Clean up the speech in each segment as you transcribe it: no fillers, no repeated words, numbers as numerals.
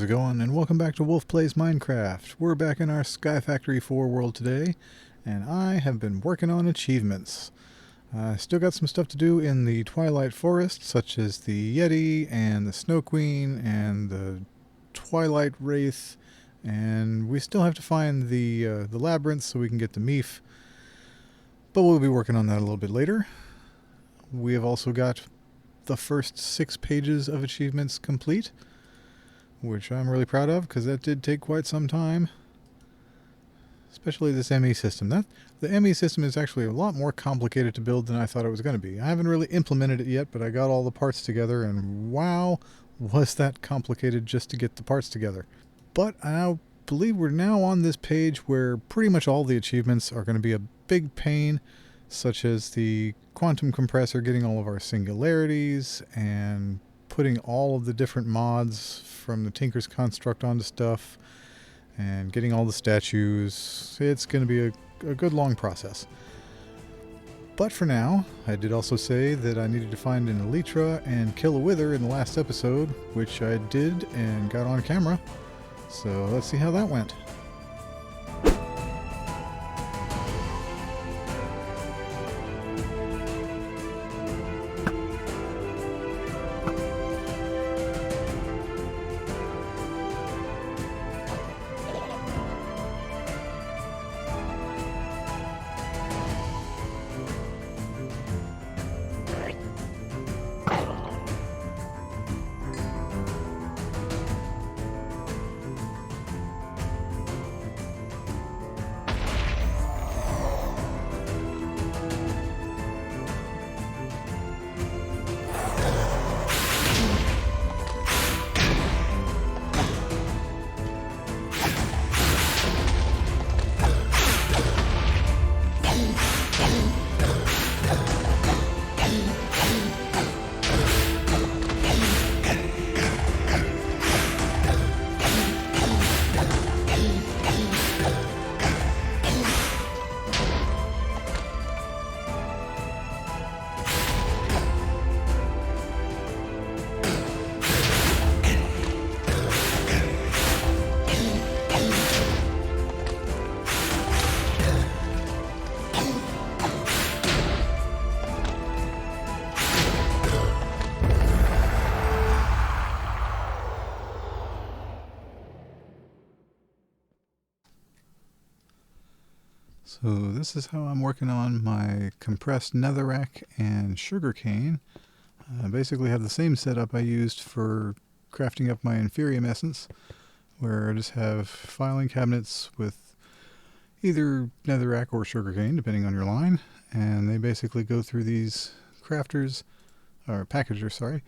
it going? And welcome back to Wolf Plays Minecraft. We're back in our SkyFactory 4 world today, and I have been working on achievements. Still got some stuff to do in the Twilight Forest, such as the Yeti, and the Snow Queen, and the Twilight Wraith, and we still have to find the labyrinth so we can get the Meef. But we'll be working on that a little bit later. We have also got the first 6 pages of achievements complete, which I'm really proud of because that did take quite some time. Especially this ME system. The ME system is actually a lot more complicated to build than I thought it was going to be. I haven't really implemented it yet, but I got all the parts together, and wow, was that complicated just to get the parts together. But I believe we're now on this page where pretty much all the achievements are going to be a big pain, such as the quantum compressor, getting all of our singularities, and putting all of the different mods from the Tinker's Construct onto stuff, and getting all the statues. It's going to be a good long process. But for now, I did also say that I needed to find an Elytra and kill a Wither in the last episode, which I did and got on camera. So let's see how that went. So this is how I'm working on my compressed netherrack and sugarcane. I basically have the same setup I used for crafting up my Inferium essence, where I just have filing cabinets with either netherrack or sugarcane, depending on your line, and they basically go through these crafters, or packagers, sorry,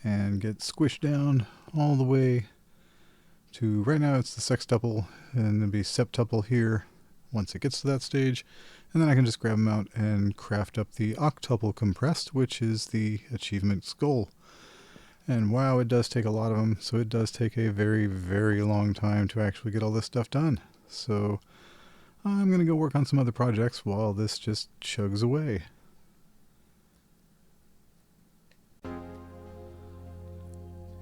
and get squished down all the way to, right now it's the sextuple, and there'll be septuple here once it gets to that stage, and then I can just grab them out and craft up the octuple compressed, which is the achievement's goal. And wow, it does take a lot of them, so it does take a very, very long time to actually get all this stuff done. So I'm going to go work on some other projects while this just chugs away.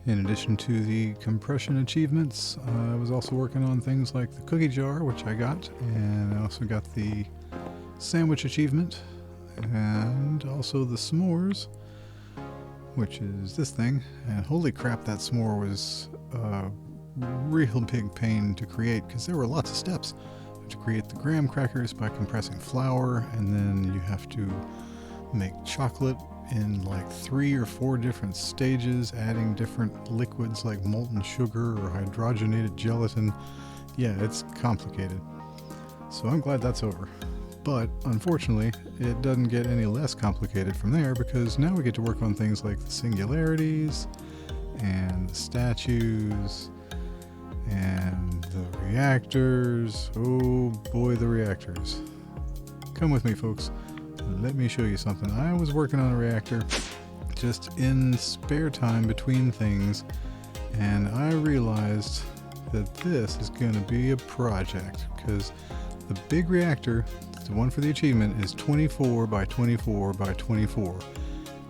In addition to the compression achievements, I was also working on things like the cookie jar, which I got, and I also got the sandwich achievement, and also the s'mores, which is this thing. And holy crap, that s'more was a real big pain to create, because there were lots of steps. You have to create the graham crackers by compressing flour, and then you have to make chocolate in like 3 or 4 different stages, adding different liquids like molten sugar or hydrogenated gelatin. Yeah, it's complicated. So I'm glad that's over. But unfortunately, it doesn't get any less complicated from there, because now we get to work on things like the singularities and the statues and the reactors. Oh boy, the reactors. Come with me, folks. Let me show you something. I was working on a reactor just in spare time between things, and I realized that this is going to be a project, because the big reactor, the one for the achievement, is 24 by 24 by 24.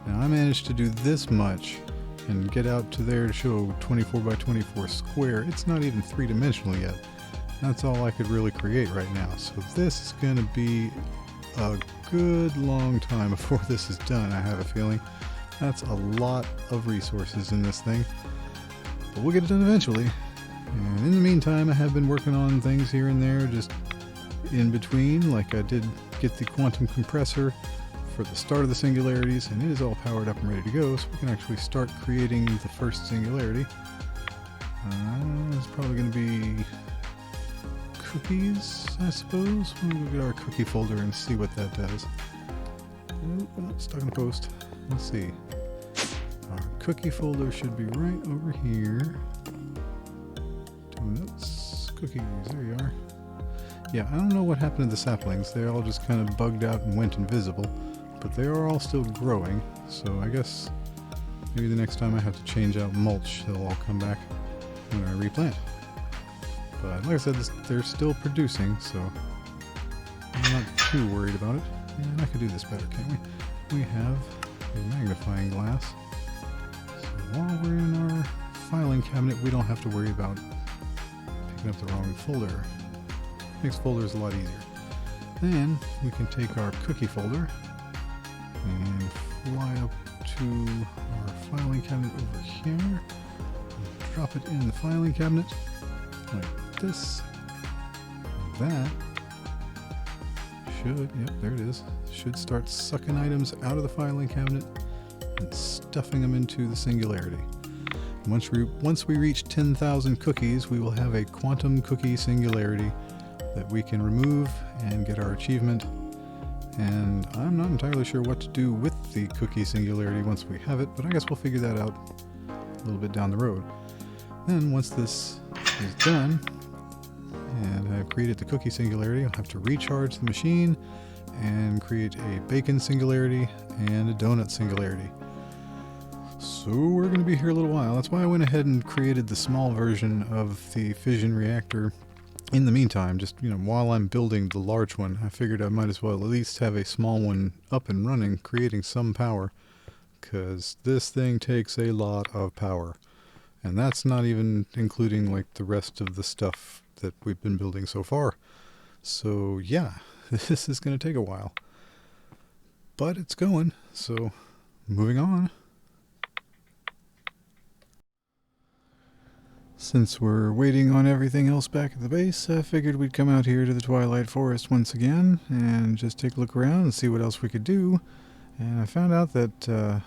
Now I managed to do this much and get out to there to show 24 by 24 square. It's not even three-dimensional yet. That's all I could really create right now. So this is going to be a good long time before this is done, I have a feeling. That's a lot of resources in this thing. But we'll get it done eventually. And in the meantime, I have been working on things here and there, just in between. Like I did get the quantum compressor for the start of the singularities, and it is all powered up and ready to go, so we can actually start creating the first singularity. It's probably going to be cookies, I suppose. We'll look at our cookie folder and see what that does. Oh, stuck in the post. Let's see. Our cookie folder should be right over here. Donuts, cookies, there you are. Yeah, I don't know what happened to the saplings. They all just kind of bugged out and went invisible. But they are all still growing, so I guess maybe the next time I have to change out mulch, they'll all come back when I replant. But like I said, they're still producing, so I'm not too worried about it. And I could do this better, can't we? We have a magnifying glass. So while we're in our filing cabinet, we don't have to worry about picking up the wrong folder. Makes folders a lot easier. Then we can take our cookie folder and fly up to our filing cabinet over here and drop it in the filing cabinet like this. That should, yep, there it is, should start sucking items out of the filing cabinet and stuffing them into the singularity. Once we reach 10,000 cookies, we will have a quantum cookie singularity that we can remove and get our achievement. And I'm not entirely sure what to do with the cookie singularity once we have it, but I guess we'll figure that out a little bit down the road. Then once this is done, and I've created the cookie singularity, I'll have to recharge the machine and create a bacon singularity and a donut singularity. So we're going to be here a little while. That's why I went ahead and created the small version of the fission reactor. In the meantime, just, while I'm building the large one, I figured I might as well at least have a small one up and running, creating some power, because this thing takes a lot of power. And that's not even including like the rest of the stuff that we've been building so far. So yeah, this is going to take a while. But it's going, so moving on. Since we're waiting on everything else back at the base, I figured we'd come out here to the Twilight Forest once again and just take a look around and see what else we could do. And I found out that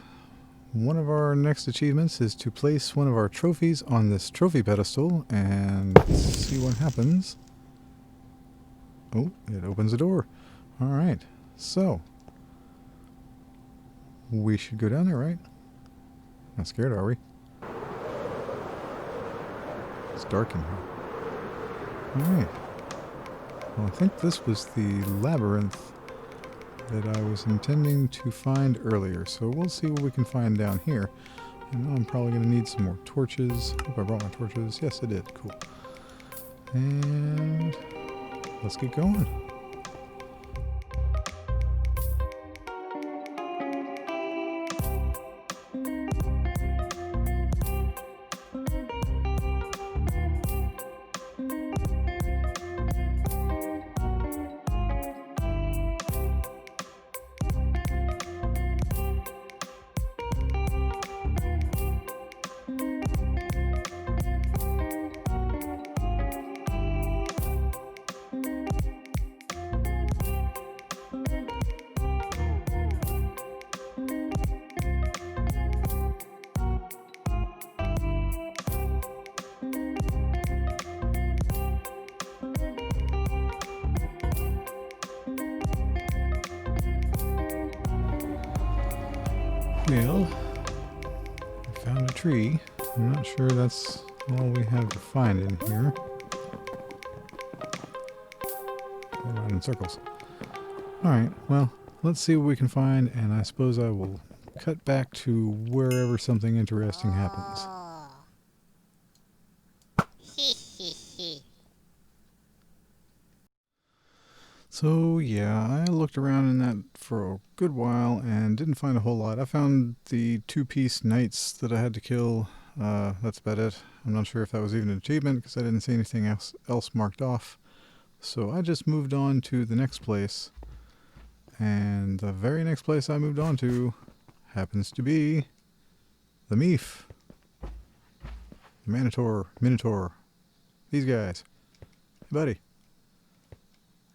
one of our next achievements is to place one of our trophies on this trophy pedestal, and let's see what happens. Oh, it opens a door. Alright, so we should go down there, right? Not scared, are we? It's dark in here. Alright. Well, I think this was the labyrinth that I was intending to find earlier. So we'll see what we can find down here. I know I'm probably going to need some more torches. Hope I brought my torches. Yes, I did. Cool. And let's get going. Well, I found a tree. I'm not sure that's all we have to find in here. Going around in circles. Alright, well, let's see what we can find, and I suppose I will cut back to wherever something interesting happens. So yeah, I looked around in that for a good while and didn't find a whole lot. I found the 2-piece knights that I had to kill. That's about it. I'm not sure if that was even an achievement because I didn't see anything else marked off. So I just moved on to the next place. And the very next place I moved on to happens to be the Meef. The Minotaur. These guys. Hey, buddy.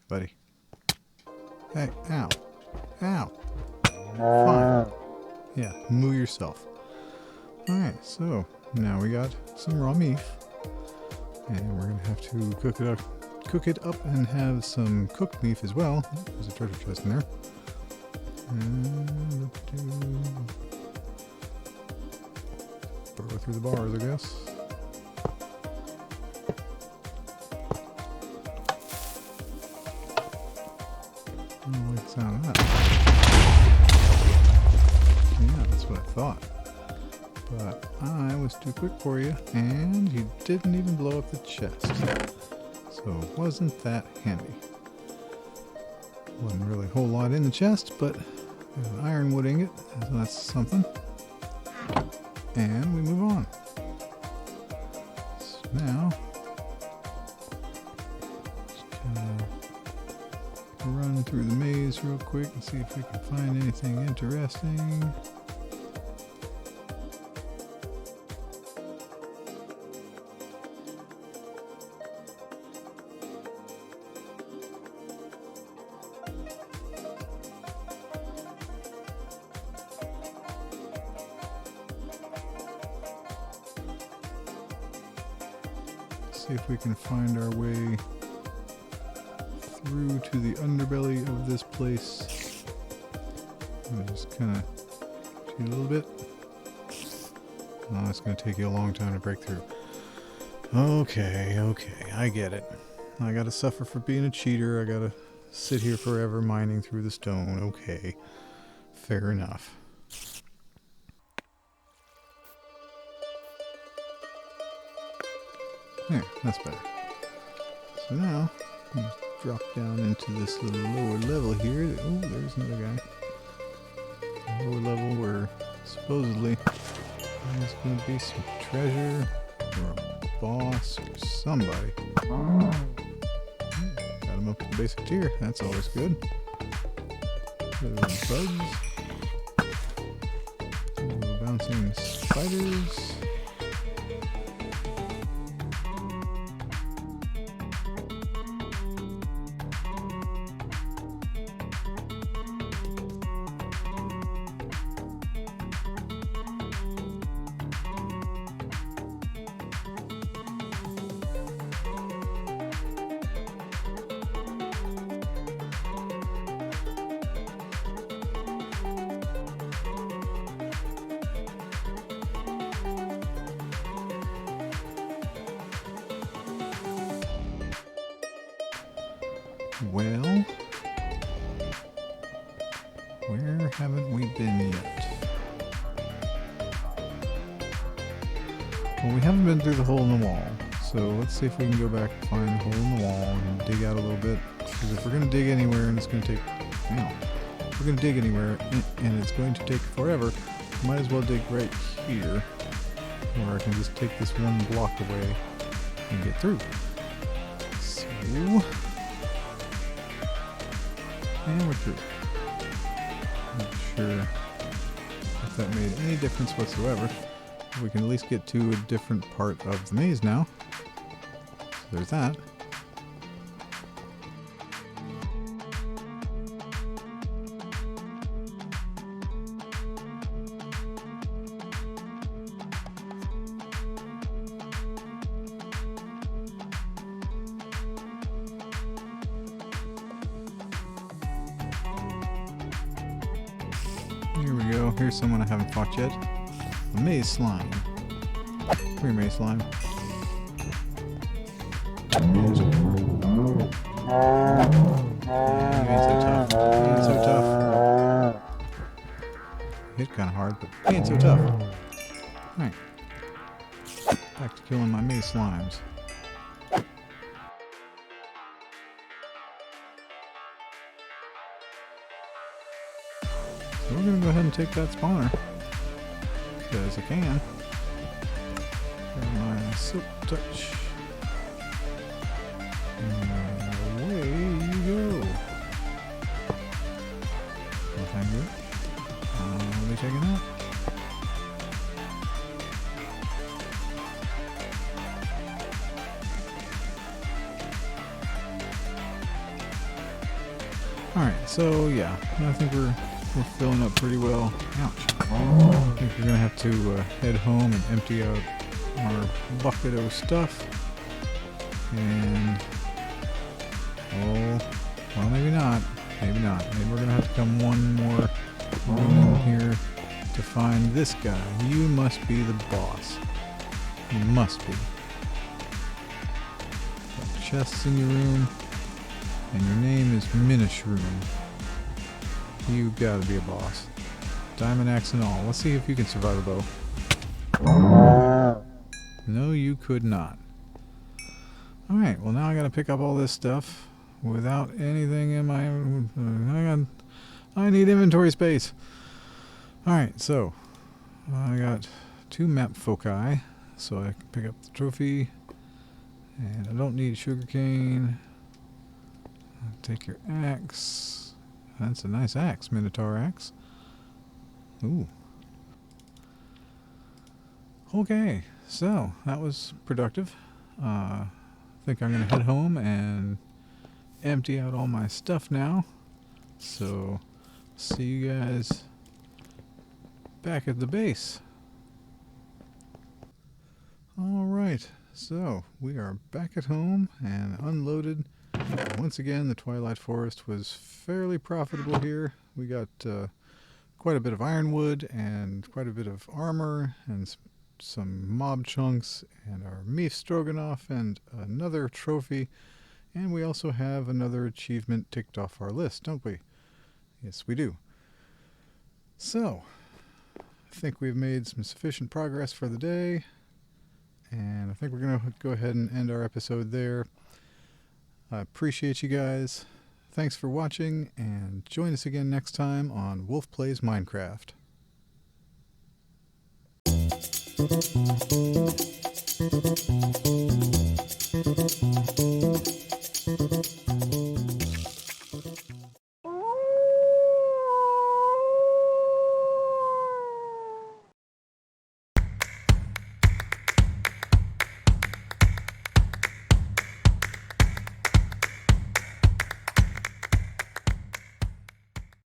Buddy. Hey, ow. Ow. Fine. Yeah, moo yourself. Alright, so now we got some raw beef. And we're going to have to cook it up and have some cooked beef as well. There's a treasure chest in there. And burrow through the bars, I guess. I don't like the sound of that. Yeah, that's what I thought. But I was too quick for you, and you didn't even blow up the chest. So wasn't that handy. Wasn't really a whole lot in the chest, but there's an ironwood ingot, so that's something. And we move on. So now, just kind of run through the maze real quick and see if we can find anything interesting. See if we can find our way through to the underbelly of this place. I'll just kind of shoot a little bit. Oh, it's going to take you a long time to break through. Okay, I get it. I got to suffer for being a cheater. I got to sit here forever mining through the stone. Okay, fair enough. There, that's better. So now, just drop down into this little lower level here. Oh, there's another guy. Lower level where supposedly there's going to be some treasure or a boss or somebody. Got him up to the basic tier. That's always good. Bugs. Some bouncing spiders. Well, where haven't we been yet? Well, we haven't been through the hole in the wall, so let's see if we can go back and find the hole in the wall and dig out a little bit. Because if we're going to dig anywhere and it's going to take, if we're going to dig anywhere and it's going to take forever, might as well dig right here, or I can just take this one block away and get through. So, and we're through. Not sure if that made any difference whatsoever. We can at least get to a different part of the maze now. So there's that. Here we go. Here's someone I haven't fought yet. A maze slime. Come here, maze slime. You ain't so tough. You ain't so tough. Hit kind of hard, but he ain't so tough. Alright. Back to killing my maze slimes. we're going to go ahead and take that spawner. Because I can. And my silk touch. And away you go. Nothing good. I'll be checking that. Alright, so yeah, I think we're filling up pretty well. Ouch. I think we're going to have to head home and empty out our bucket of stuff. And, oh, well maybe not. Maybe not. Maybe we're going to have to come one more room here to find this guy. You must be the boss. You must be. Got chests in your room. And your name is Minishroom. You gotta be a boss. Diamond axe and all. Let's see if you can survive a bow. No, you could not. Alright, well now I gotta pick up all this stuff without anything in my... I need inventory space. Alright, so I got 2 map foci, so I can pick up the trophy. And I don't need sugarcane. Take your axe. That's a nice axe, Minotaur axe. Ooh. Okay, so that was productive. I think I'm going to head home and empty out all my stuff now. So, see you guys back at the base. Alright, so we are back at home and unloaded. Once again, the Twilight Forest was fairly profitable here. We got quite a bit of ironwood and quite a bit of armor and some mob chunks and our Meef stroganoff and another trophy. And we also have another achievement ticked off our list, don't we? Yes, we do. So, I think we've made some sufficient progress for the day. And I think we're going to go ahead and end our episode there. I appreciate you guys. Thanks for watching, and join us again next time on Wolf Plays Minecraft.